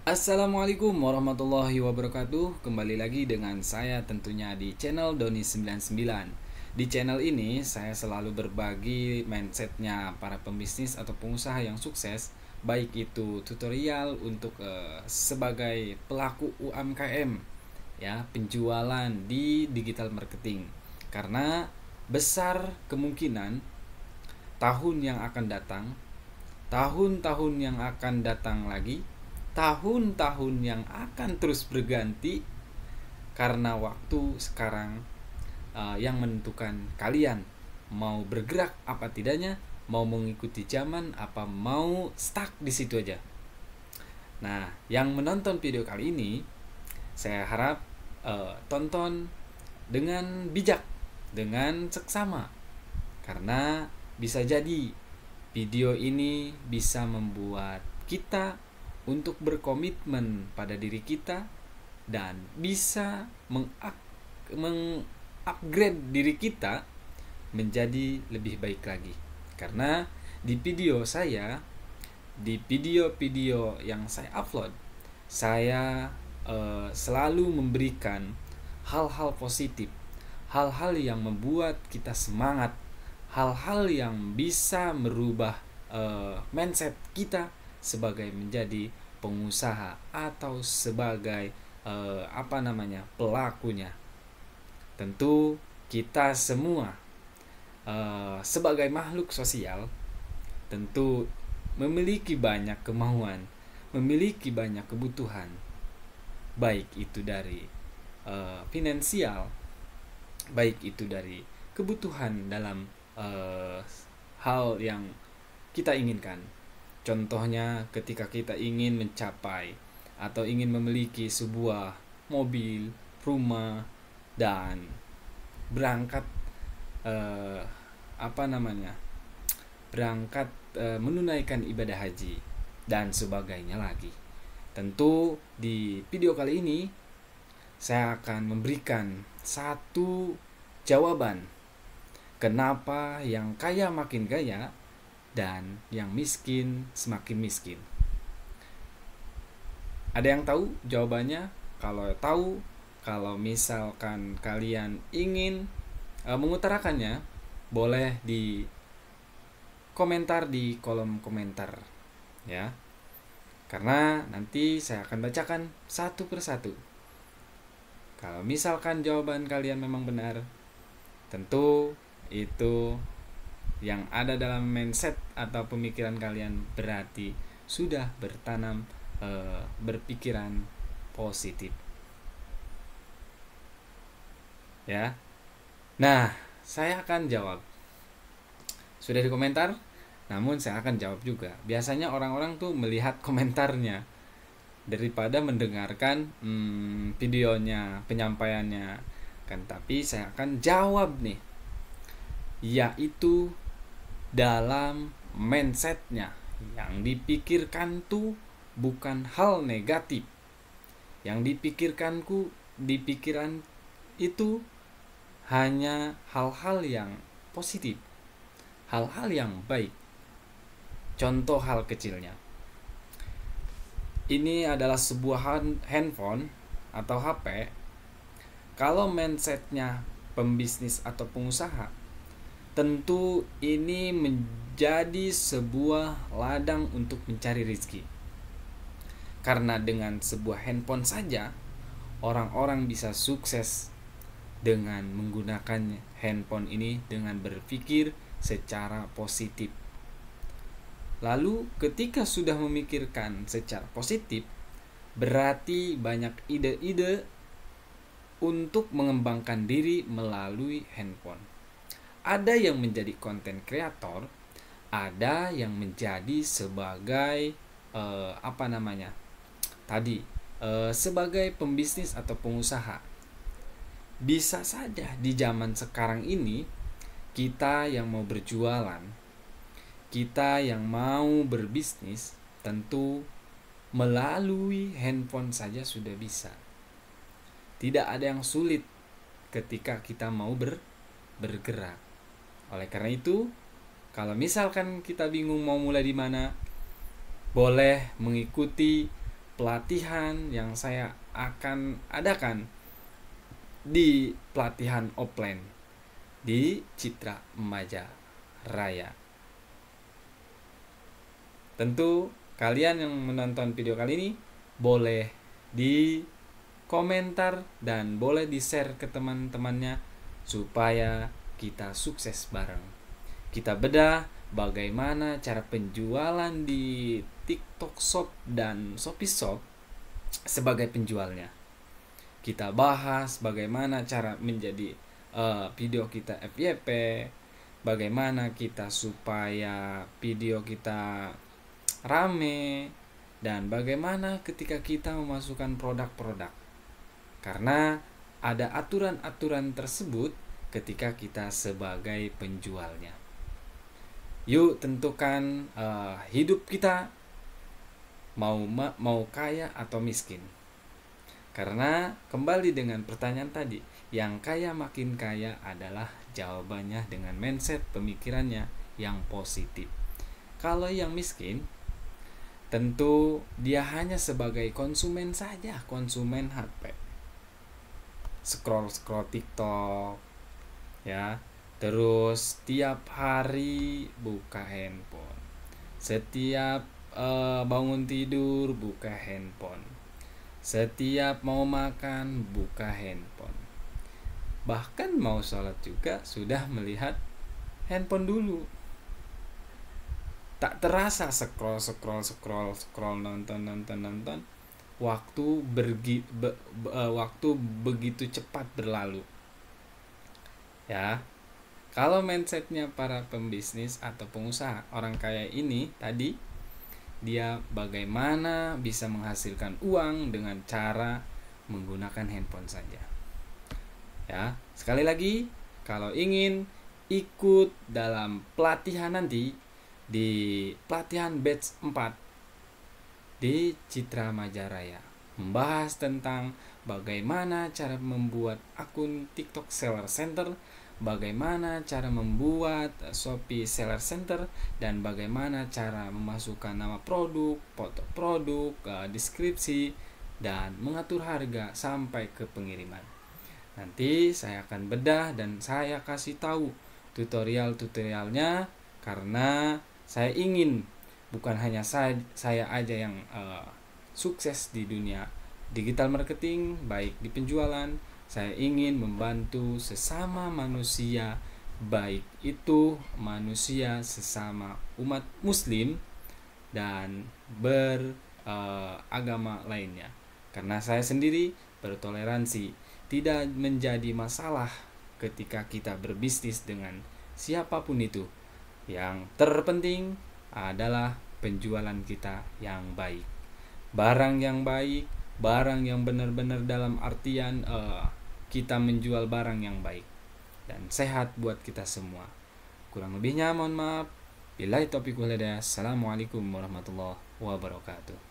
Assalamualaikum warahmatullahi wabarakatuh. Kembali lagi dengan saya tentunya di channel Doni99. Di channel ini saya selalu berbagi mindsetnya para pembisnis atau pengusaha yang sukses, baik itu tutorial untuk sebagai pelaku UMKM, ya, penjualan di digital marketing. Karena besar kemungkinan tahun yang akan datang, tahun-tahun yang akan datang lagi, tahun-tahun yang akan terus berganti, karena waktu sekarang yang menentukan kalian mau bergerak apa tidaknya, mau mengikuti zaman apa mau stuck di situ aja. Nah, yang menonton video kali ini saya harap tonton dengan bijak, dengan seksama, karena bisa jadi video ini bisa membuat kita untuk berkomitmen pada diri kita dan bisa mengupgrade diri kita menjadi lebih baik lagi. Karena di video saya, di video-video yang saya upload, saya selalu memberikan hal-hal positif, hal-hal yang membuat kita semangat, hal-hal yang bisa merubah mindset kita sebagai menjadi pengusaha atau sebagai pelakunya. Tentu kita semua sebagai makhluk sosial tentu memiliki banyak kemauan, memiliki banyak kebutuhan, baik itu dari finansial, baik itu dari kebutuhan dalam hal yang kita inginkan. Contohnya ketika kita ingin mencapai atau ingin memiliki sebuah mobil, rumah, dan berangkat eh, berangkat menunaikan ibadah haji dan sebagainya lagi. Tentu di video kali ini saya akan memberikan satu jawaban kenapa yang kaya makin kaya dan yang miskin semakin miskin. Ada yang tahu jawabannya? Kalau tahu, kalau misalkan kalian ingin mengutarakannya, boleh di komentar di kolom komentar, ya. Karena nanti saya akan bacakan satu persatu. Kalau misalkan jawaban kalian memang benar, tentu itu yang ada dalam mindset atau pemikiran kalian berarti sudah bertanam berpikiran positif, ya. Nah, saya akan jawab. Sudah di komentar, namun saya akan jawab juga. Biasanya orang-orang tuh melihat komentarnya daripada mendengarkan videonya, penyampaiannya kan. Tapi saya akan jawab nih, yaitu dalam mindsetnya. Yang dipikirkan tuh bukan hal negatif. Yang dipikiran itu hanya hal-hal yang positif, hal-hal yang baik. Contoh hal kecilnya, ini adalah sebuah handphone atau HP. Kalau mindsetnya pembisnis atau pengusaha, tentu ini menjadi sebuah ladang untuk mencari rezeki. Karena dengan sebuah handphone saja, orang-orang bisa sukses dengan menggunakan handphone ini dengan berpikir secara positif. Lalu ketika sudah memikirkan secara positif, berarti banyak ide-ide untuk mengembangkan diri melalui handphone. Ada yang menjadi konten kreator, ada yang menjadi sebagai sebagai pembisnis atau pengusaha. Bisa saja di zaman sekarang ini, kita yang mau berjualan, kita yang mau berbisnis, tentu melalui handphone saja sudah bisa. Tidak ada yang sulit ketika kita mau bergerak. Oleh karena itu, kalau misalkan kita bingung mau mulai di mana, boleh mengikuti pelatihan yang saya akan adakan di pelatihan offline di Citra Maja Raya. Tentu kalian yang menonton video kali ini boleh di komentar dan boleh di-share ke teman-temannya supaya kita sukses bareng. Kita bedah bagaimana cara penjualan di TikTok Shop dan Shopee Shop sebagai penjualnya. Kita bahas bagaimana cara menjadi video kita FYP, bagaimana kita supaya video kita rame, dan bagaimana ketika kita memasukkan produk-produk. Karena ada aturan-aturan tersebut ketika kita sebagai penjualnya. Yuk tentukan hidup kita mau kaya atau miskin. Karena kembali dengan pertanyaan tadi, yang kaya makin kaya adalah jawabannya dengan mindset pemikirannya yang positif. Kalau yang miskin, tentu dia hanya sebagai konsumen saja, konsumen HP. Scroll TikTok, ya. Terus tiap hari buka handphone. Setiap bangun tidur buka handphone. Setiap mau makan buka handphone. Bahkan mau sholat juga sudah melihat handphone dulu. Tak terasa scroll nonton. Waktu begitu cepat berlalu. Ya. Kalau mindsetnya para pembisnis atau pengusaha orang kaya ini tadi, dia bagaimana bisa menghasilkan uang dengan cara menggunakan handphone saja. Ya, sekali lagi, kalau ingin ikut dalam pelatihan nanti di pelatihan batch 4 di Citra Maja Raya, membahas tentang bagaimana cara membuat akun TikTok Seller Center, bagaimana cara membuat Shopee Seller Center, dan bagaimana cara memasukkan nama produk, foto produk, deskripsi, dan mengatur harga sampai ke pengiriman. Nanti saya akan bedah dan saya kasih tahu tutorial-tutorialnya, karena saya ingin bukan hanya saya aja yang sukses di dunia digital marketing, baik di penjualan. Saya ingin membantu sesama manusia, baik itu manusia sesama umat muslim dan beragama lainnya. Karena saya sendiri bertoleransi, tidak menjadi masalah ketika kita berbisnis dengan siapapun itu. Yang terpenting adalah penjualan kita yang baik. Barang yang baik, barang yang benar-benar dalam artian kita menjual barang yang baik dan sehat buat kita semua. Kurang lebihnya mohon maaf. Billahi taufiq wal hidayah. Assalamualaikum warahmatullahi wabarakatuh.